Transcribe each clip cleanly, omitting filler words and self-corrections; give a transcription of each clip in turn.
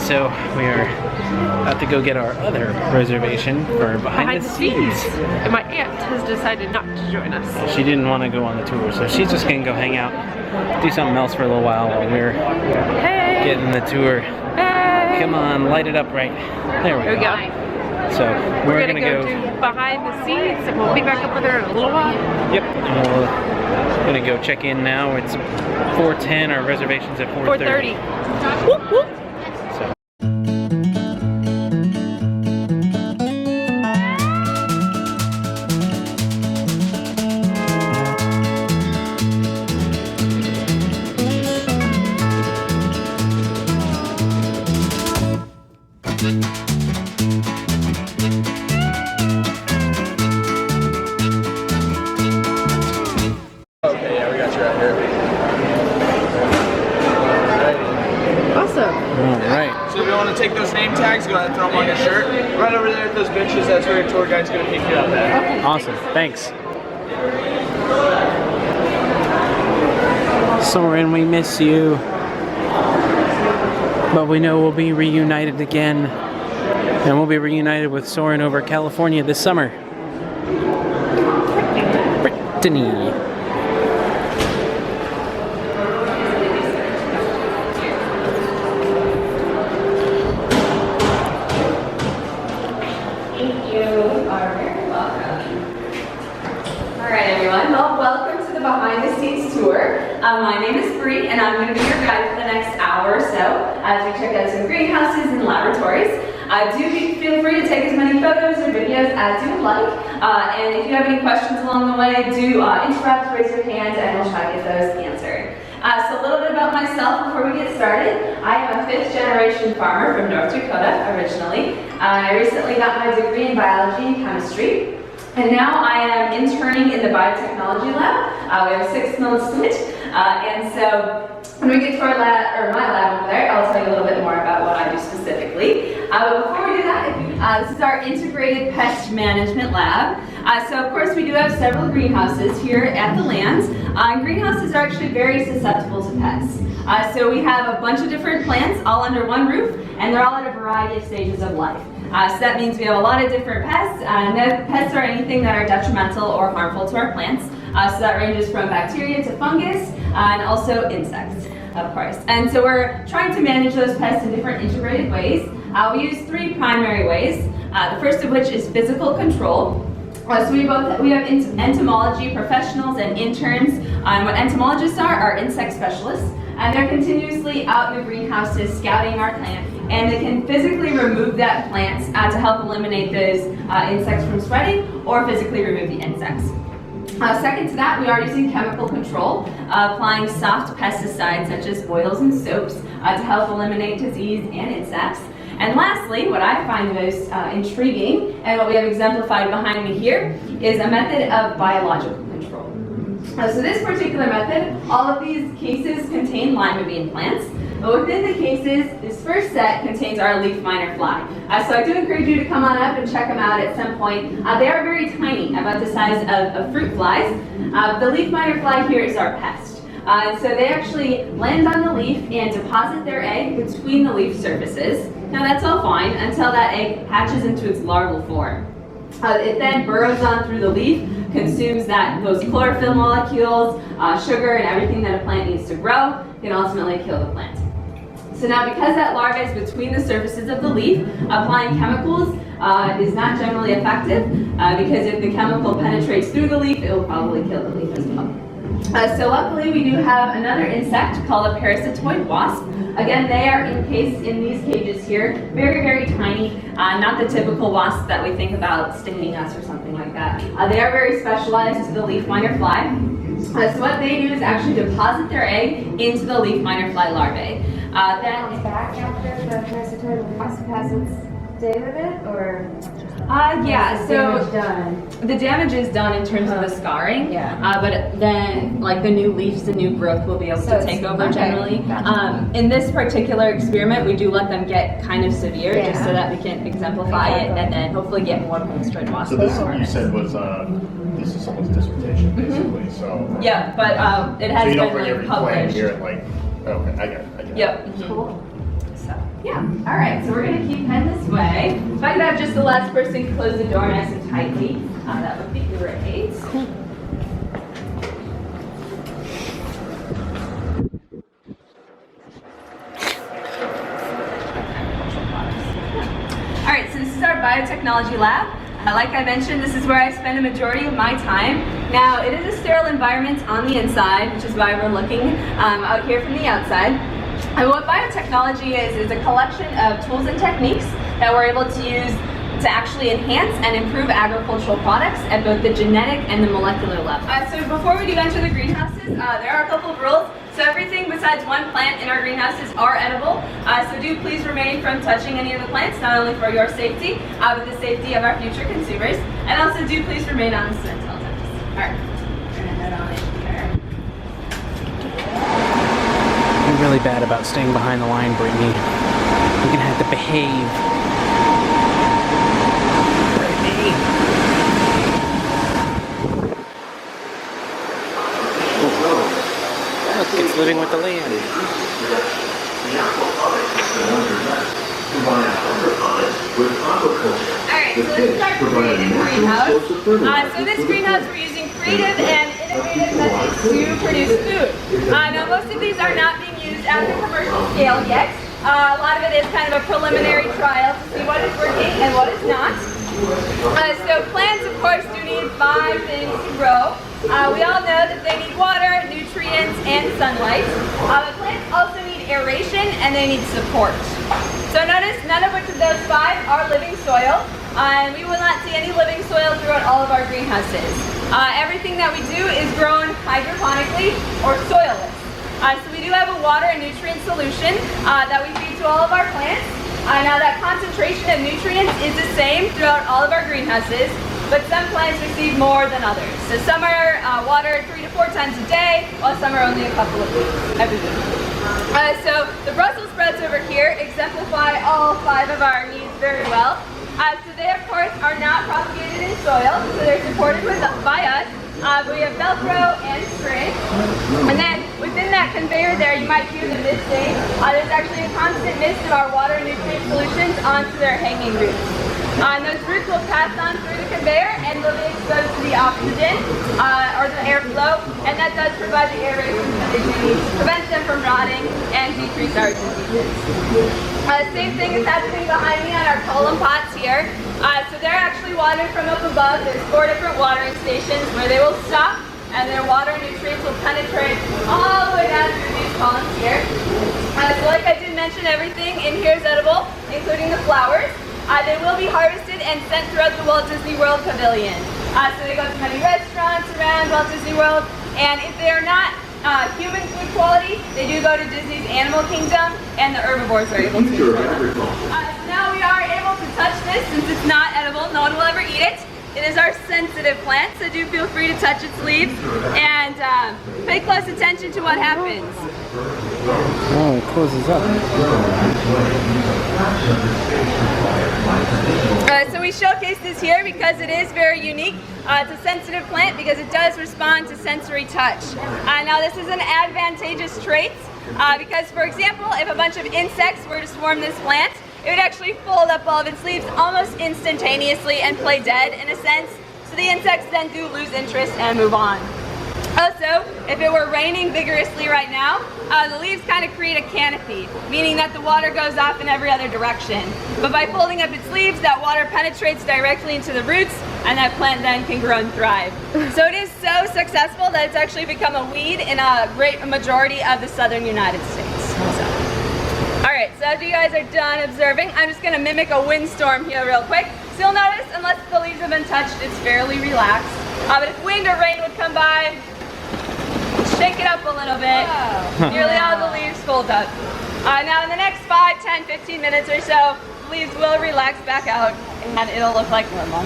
so we are about to go get our other reservation for behind the scenes. And my aunt has decided not to join us. She didn't want to go on the tour, so she's just gonna go hang out, do something else for a little while we're getting the tour. Hey! Come on, light it up right. There we go. So we're gonna go do behind the scenes, and we'll be back up with her in a little while. Yep, and we're gonna go check in now. It's 4:10. Our reservation's at 4:30. 4:30. Whoop, whoop. So. Okay, yeah, we got you right here. Awesome. Alright. So if you want to take those name tags, go ahead and throw them on your shirt. Right over there at those benches, that's where your tour guide's going to pick you up at. Awesome. Thanks. Soren, we miss you. But we know we'll be reunited again. And we'll be reunited with Soren over California this summer. Brittany. Alright everyone, well welcome to the behind the scenes tour. My name is Bree and I'm going to be your guide for the next hour or so as we check out some greenhouses and laboratories. Feel free to take as many photos or videos as you would like. And if you have any questions along the way, do interrupt, raise your hand, and we'll try to get those answered. So a little bit about myself before we get started. I am a 5th generation farmer from North Dakota originally. I recently got my degree in biology and chemistry. And now I am interning in the biotechnology lab. We have a 6-month stint. And so when we get to our lab, or my lab over there, I'll tell you a little bit more about what I do specifically. But before we do that, this is our integrated pest management lab. So of course we do have several greenhouses here at the lands. Greenhouses are actually very susceptible to pests. So we have a bunch of different plants all under one roof, and they're all at a variety of stages of life. So that means we have a lot of different pests. No pests are anything that are detrimental or harmful to our plants. So that ranges from bacteria to fungus and also insects, of course. And so we're trying to manage those pests in different integrated ways. We use 3 primary ways. The first of which is physical control. So we have entomology professionals and interns. What entomologists are insect specialists. And they're continuously out in the greenhouses scouting our plant, and they can physically remove that plant to help eliminate those insects from spreading, or physically remove the insects. Second to that, we are using chemical control, applying soft pesticides such as oils and soaps to help eliminate disease and insects. And lastly, what I find the most intriguing, and what we have exemplified behind me here, is a method of biological control. So this particular method, all of these cases contain lima bean plants, but within the cases, this first set contains our leaf miner fly. So I do encourage you to come on up and check them out at some point. They are very tiny, about the size of fruit flies. The leaf miner fly here is our pest. So they actually land on the leaf and deposit their egg between the leaf surfaces. Now that's all fine until that egg hatches into its larval form. It then burrows on through the leaf, consumes those chlorophyll molecules, sugar, and everything that a plant needs to grow, can ultimately kill the plant. So now because that larva is between the surfaces of the leaf, applying chemicals is not generally effective because if the chemical penetrates through the leaf, it will probably kill the leaf as well. So luckily we do have another insect called a parasitoid wasp. Again, they are encased in these cages here, very, very tiny, not the typical wasp that we think about stinging us or something like that. They are very specialized to the leaf miner fly. So what they do is actually deposit their egg into the leaf miner fly larvae. Then back after the parasitoid wasp has its day with it, or? Yeah, so done. the damage is done in terms of the scarring, but then like the new leaves, the new growth will be able to take over generally. Gotcha. In this particular experiment, we do let them get kind of severe just so that we can exemplify it and then hopefully get more parasitoid wasps. So this, you said, was this is someone's dissertation, basically. So yeah, but it has so you don't been bring like every plant published. here and like, okay, I get it. Yep. Cool. So. Yeah. All right. So we're gonna keep heading this way. If I could have just the last person close the door nice and tightly, that would be great. All right. So this is our biotechnology lab. Like I mentioned, this is where I spend a majority of my time. Now, it is a sterile environment on the inside, which is why we're looking out here from the outside. And what biotechnology is a collection of tools and techniques that we're able to use to actually enhance and improve agricultural products at both the genetic and the molecular level. So before we do enter the greenhouses, there are a couple of rules. So everything besides one plant in our greenhouses are edible. So do please refrain from touching any of the plants, not only for your safety, but the safety of our future consumers. And also do please remain on the until times. All right, we're gonna head on in here. You're really bad about staying behind the line, Brittany. You're gonna have to behave. Brittany. Look, it's living with the land. Alright, so this is our creative greenhouse. So this greenhouse we're using creative and innovative methods to produce food. Now most of these are not being used at the commercial scale yet. A lot of it is kind of a preliminary trial to see what is working and what is not. So plants, of course, do need 5 things to grow. We all know that they need water, nutrients, and sunlight. But plants also need aeration and they need support. So notice none of which of those 5 are living soil. And we will not see any living soil throughout all of our greenhouses. Everything that we do is grown hydroponically or soilless. So we do have a water and nutrient solution that we feed to all of our plants. Now that concentration of nutrients is the same throughout all of our greenhouses, but some plants receive more than others. So some are watered 3 to 4 times a day, while some are only a couple of weeks, every week. So the Brussels sprouts over here exemplify all 5 of our needs very well. So they, of course, are not propagated in soil, so they're supported by us. We have Velcro and string. And then within that conveyor there, you might hear the misting. There's actually a constant mist of our water and nutrient solutions onto their hanging roots. And those roots will pass on through the conveyor and they'll be exposed to the oxygen or the airflow, and that does provide the aeration that they need, prevents them from rotting, and decrease our diseases. Same thing is happening behind me on our column pots here. So they're actually watered from up above. There's 4 different watering stations where they will stop and their water and nutrients will penetrate all the way down through these columns here. So like I did mention, everything in here is edible, including the flowers. They will be harvested and sent throughout the Walt Disney World Pavilion. So they go to many restaurants around Walt Disney World, and if they are not human food quality, they do go to Disney's Animal Kingdom, and the herbivores are able to enjoy them. Now we are able to touch this since it's not edible. No one will ever eat it. It is our sensitive plant, so do feel free to touch its leaves and pay close attention to what happens. Oh, it closes up. So we showcase this here because it is very unique. It's a sensitive plant because it does respond to sensory touch. Now this is an advantageous trait because, for example, if a bunch of insects were to swarm this plant, it would actually fold up all of its leaves almost instantaneously and play dead in a sense. So the insects then do lose interest and move on. Also, if it were raining vigorously right now, the leaves kind of create a canopy, meaning that the water goes off in every other direction. But by folding up its leaves, that water penetrates directly into the roots, and that plant then can grow and thrive. So it is so successful that it's actually become a weed in a great majority of the southern United States. Alright, so after you guys are done observing, I'm just going to mimic a windstorm here real quick. So you'll notice, unless the leaves have been touched, it's fairly relaxed. But if wind or rain would come by, shake it up a little bit. Nearly all the leaves fold up. Now in the next 5, 10, 15 minutes or so, the leaves will relax back out and it'll look like normal.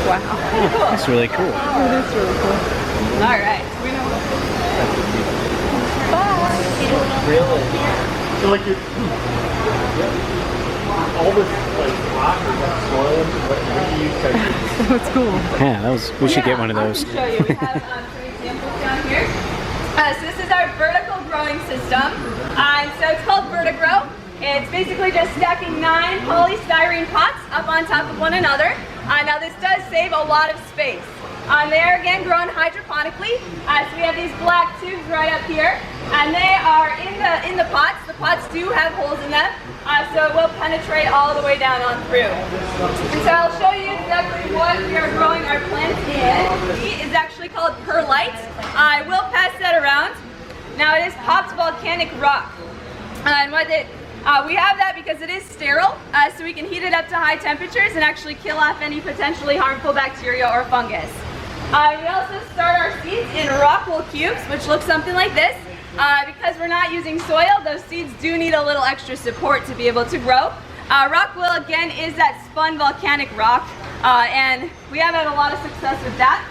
Wow. Cool. That's really cool. Oh, that's really cool. Alright. Bye. Really? So like you're all this like rock or like soil, what do you use techniques? That's cool. Yeah, we should get one of those. I can show you. We have some examples down here. So this is our vertical growing system. So it's called Vertigrow. It's basically just stacking 9 polystyrene pots up on top of one another. Now this does save a lot of space. They are again grown hydroponically. So we have these black tubes right up here, and they are in the pots. The pots do have holes in them, so it will penetrate all the way down on through. And so I'll show you exactly what we are growing our plants in. It is actually called perlite. I will pass that around. Now it is popped volcanic rock, and we have that because it is sterile, so we can heat it up to high temperatures and actually kill off any potentially harmful bacteria or fungus. We also start our seeds in rock wool cubes, which look something like this. Because we're not using soil, those seeds do need a little extra support to be able to grow. Rock wool, again, is that spun volcanic rock, and we have had a lot of success with that.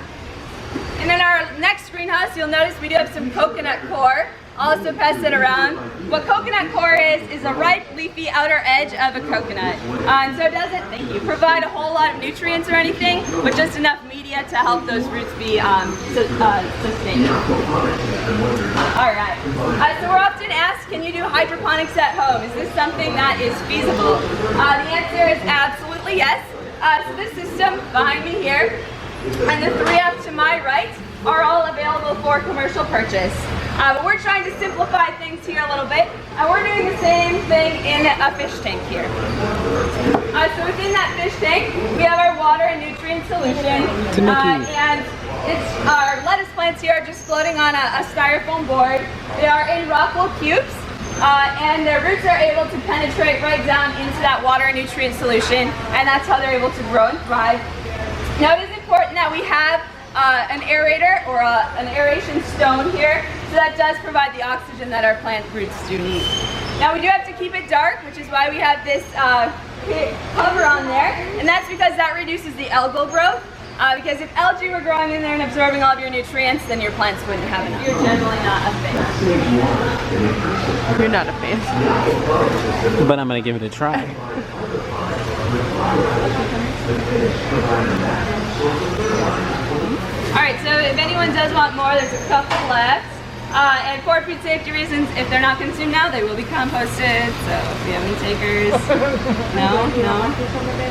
And in our next greenhouse, you'll notice we do have some coconut coir. I'll also pass it around. What coconut coir is a ripe, leafy outer edge of a coconut. And so it doesn't provide a whole lot of nutrients or anything, but just enough media to help those roots be sustained. Alright, so we're often asked, can you do hydroponics at home? Is this something that is feasible? The answer is absolutely yes. So this system behind me here, and the 3 up to my right, are all available for commercial purchase. But we're trying to simplify things here a little bit, and we're doing the same thing in a fish tank here. So within that fish tank, we have our water and nutrient solution, and our lettuce plants here are just floating on a styrofoam board. They are in rock wool cubes, and their roots are able to penetrate right down into that water and nutrient solution, and that's how they're able to grow and thrive. Now it is important that we have an aerator or an aeration stone here, so that does provide the oxygen that our plant roots do need. Now we do have to keep it dark, which is why we have this cover on there, and that's because that reduces the algal growth. Because if algae were growing in there and absorbing all of your nutrients, then your plants wouldn't have enough. You're generally not a fan. You're not a fan. But I'm going to give it a try. Alright, so if anyone does want more, there's a couple left. And for food safety reasons, if they're not consumed now, they will be composted. So if you have any takers, no?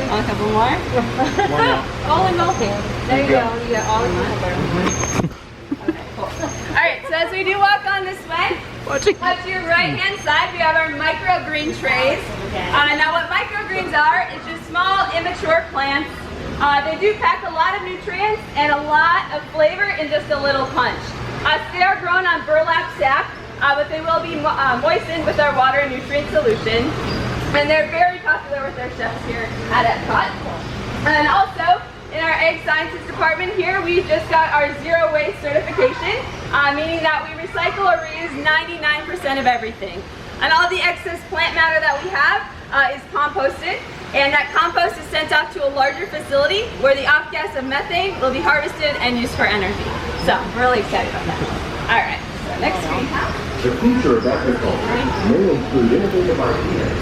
Want a couple more? All in all. There you go. You got all in all. Okay, cool. Alright, so as we do walk on this way, up to your right-hand side, we have our microgreen trays. Now what microgreens are is just small, immature plants. They do pack a lot of nutrients and a lot of flavor in just a little punch. They are grown on burlap sack, but they will be moistened with our water and nutrient solution. And they're very popular with our chefs here at Epcot. And also, in our Egg Sciences department here, we just got our zero waste certification, meaning that we recycle or reuse 99% of everything. And all the excess plant matter that we have is composted, and that compost is sent off to a larger facility where the off gas of methane will be harvested and used for energy. So, we're really excited about that. Alright, so next greenhouse. The future of agriculture may include innovative ideas.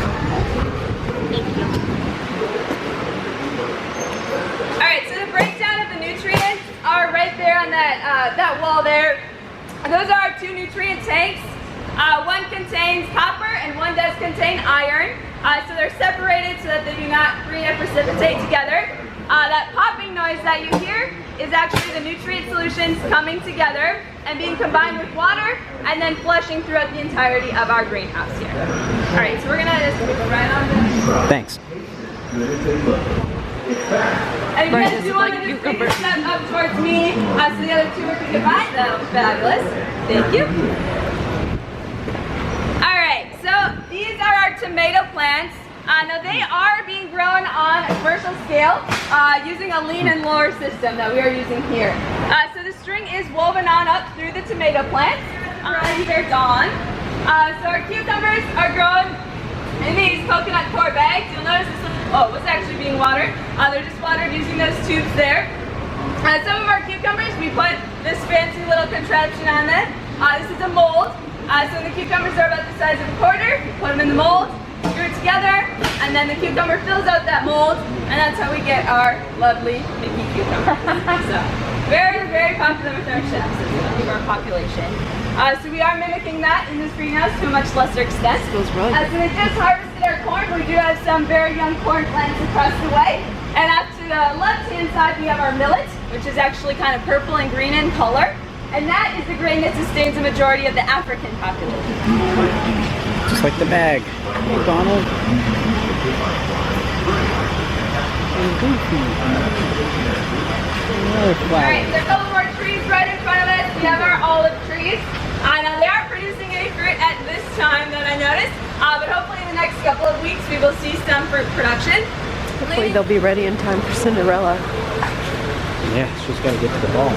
Alright, so the breakdown of the nutrients are right there on that wall there. Those are our 2 nutrient tanks. One contains copper and one does contain iron. So they're separated so that they do not precipitate together. That popping noise that you hear is actually the nutrient solutions coming together and being combined with water and then flushing throughout the entirety of our greenhouse here. Alright, so we're going to just move right on this. Thanks. And if you guys do want to just take a step up towards me, so the other 2 are combined, that would be fabulous. Thank you. Alright, so these are our tomato plants. Now they are being grown on a commercial scale using a lean and lower system that we are using here. So the string is woven on up through the tomato plants. They're gone. So our cucumbers are grown in these coconut coir bags. You'll notice this was actually being watered. They're just watered using those tubes there. Some of our cucumbers, we put this fancy little contraption on them. This is a mold. So the cucumbers are about the size of a quarter. We put them in the mold, screw it together, and then the cucumber fills out that mold, and that's how we get our lovely Mickey cucumber. So very, very popular with our chefs. It's our population. So we are mimicking that in this greenhouse to a much lesser extent. Smells really So we just harvested our corn. We do have some very young corn plants across the way. And up to the left-hand side, we have our millet, which is actually kind of purple and green in color. And that is the grain that sustains the majority of the African population. Just like the bag. Hey, Donald. And Goofy. Another flower. Alright, there's a couple more trees right in front of us. We have our olive trees. Now they aren't producing any fruit at this time that I noticed, but hopefully in the next couple of weeks we will see some fruit production. Hopefully they'll be ready in time for Cinderella. Yeah, she's got to get to the ball.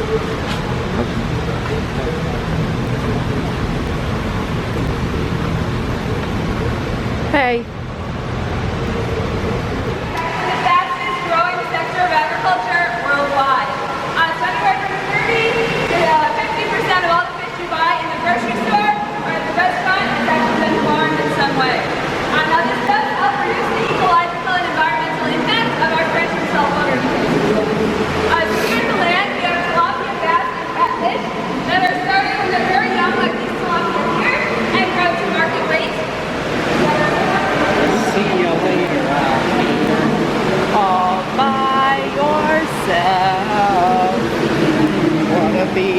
Hey. The fastest growing sector of agriculture worldwide. So anywhere from 30 to 50% of all the fish you buy in the grocery store or at the restaurant has actually been farmed in some way. Now this does help reduce the ecological and environmental impact of our French and saltwater fisheries. So here in the land, we have tilapia, bass, and catfish that are started when they're very young, like these tilapia here, and grow to market weight. See you later, alligator. All by yourself. Wanna be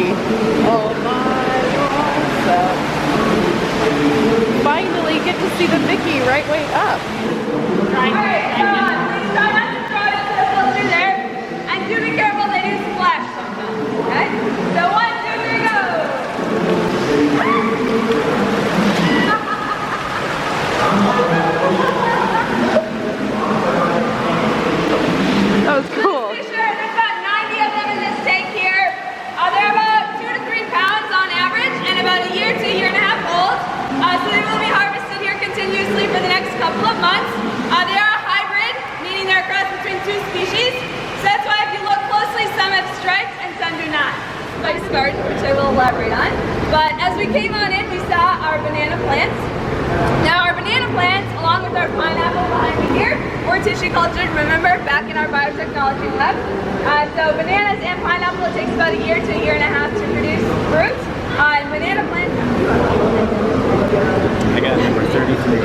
all by yourself. Finally get to see the Mickey right way up. Alright, come on. Please try not to throw it into the filter there. And do be careful, they do splash sometimes, okay? So 1, 2, 3, go! That was cool. Let's be sure, there's about 90 of them in this tank here. They're about 2 to 3 pounds on average and about a year to a year and a half old. So they will be harvested here continuously for the next couple of months. They are a hybrid, meaning they're a cross between 2 species. So that's why if you look closely, some have stripes and some do not. Spice garden, which I will elaborate on. But as we came on in, we saw our banana plants. Now our banana plants, along with our pineapple behind me here, were tissue cultured, remember, back in our biotechnology lab. So bananas and pineapple, it takes about a year to a year and a half to produce fruit. And banana plants... I got number 33.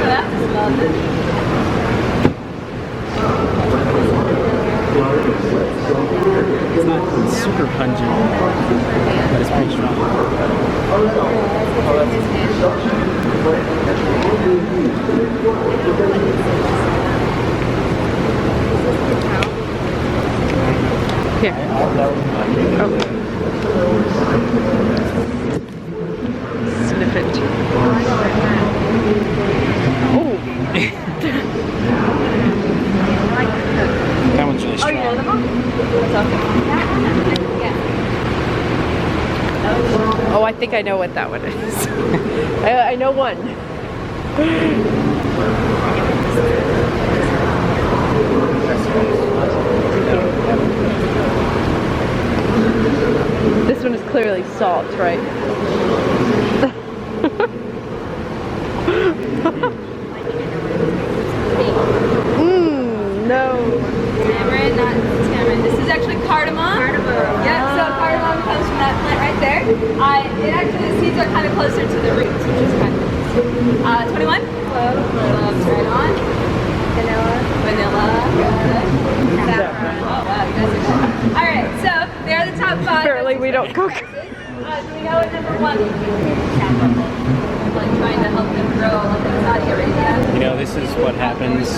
It's not super pungent, but it's pretty strong. Here. Oh. Sniff it. Oh. That one's really strong. Oh, I think I know what that one is. I know one. This one is clearly salt, right? No. Tamarind, not tamarind. This is actually cardamom. Cardamom. Yep, so cardamom comes from that plant right there. It actually, the seeds are kind of closer to the roots, which is kind of nice. 21? Cloves right on. Vanilla. Good. Saffron. Oh, wow, you guys are good. Alright, so they're the top 5. Apparently we don't cook. Do we know what number 1 would be? Like trying to help them grow like in Saudi Arabia. You know, this is what happens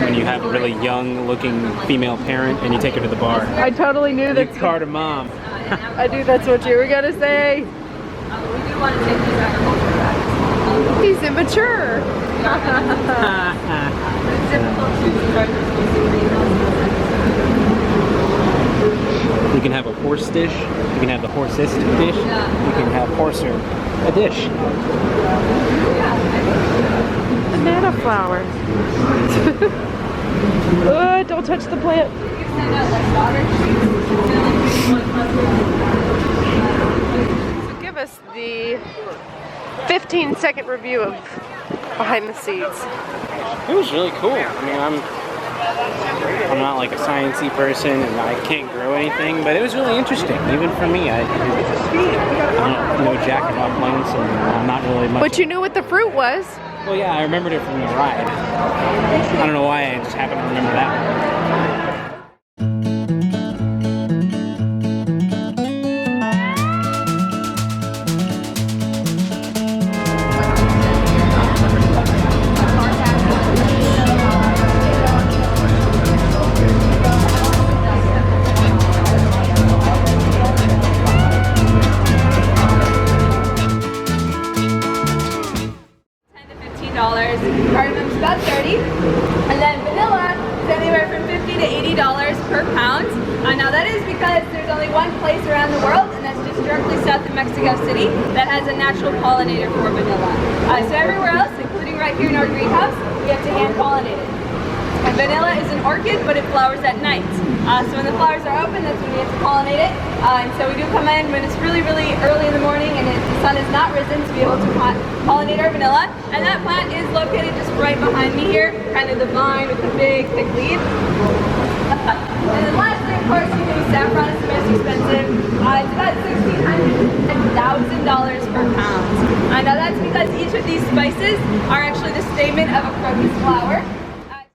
when you have a really young looking female parent and you take her to the bar. I totally knew You that. cardamom. I knew that's what you were gonna say. We do want to take these agriculture practices. He's immature. It's difficult to start this. You can have a horse dish. You can have the horsest dish. You can have horser a dish. Banana flower. Don't touch the plant. So give us the 15-second review of behind the scenes. It was really cool. I mean, I'm not like a sciencey person and I can't grow anything, but it was really interesting, even for me. I don't know jack about plants and I'm not really much. But you knew what the fruit was. Well, yeah, I remembered it from the ride. I don't know why, I just happen to remember that. Cardamom's about 30, and then vanilla is anywhere from $50 to $80 per pound. Now that is because there's only one place around the world, and that's just directly south of Mexico City, that has a natural pollinator for vanilla. So everywhere else, including right here in our greenhouse, we have to hand pollinate it. And vanilla is an orchid, but it flowers at night. So when the flowers are open, that's when we have to pollinate it. And so we do come in when it's really, really early in the morning and the sun has not risen to be able to pollinate our vanilla. And that plant is located just right behind me here, kind of the vine with the big, thick leaves. And then lastly, of course, you know, saffron is the most expensive. It's about $1,600 to $1,000 per pound. Now that's because each of these spices are actually the stamen of a crocus flower.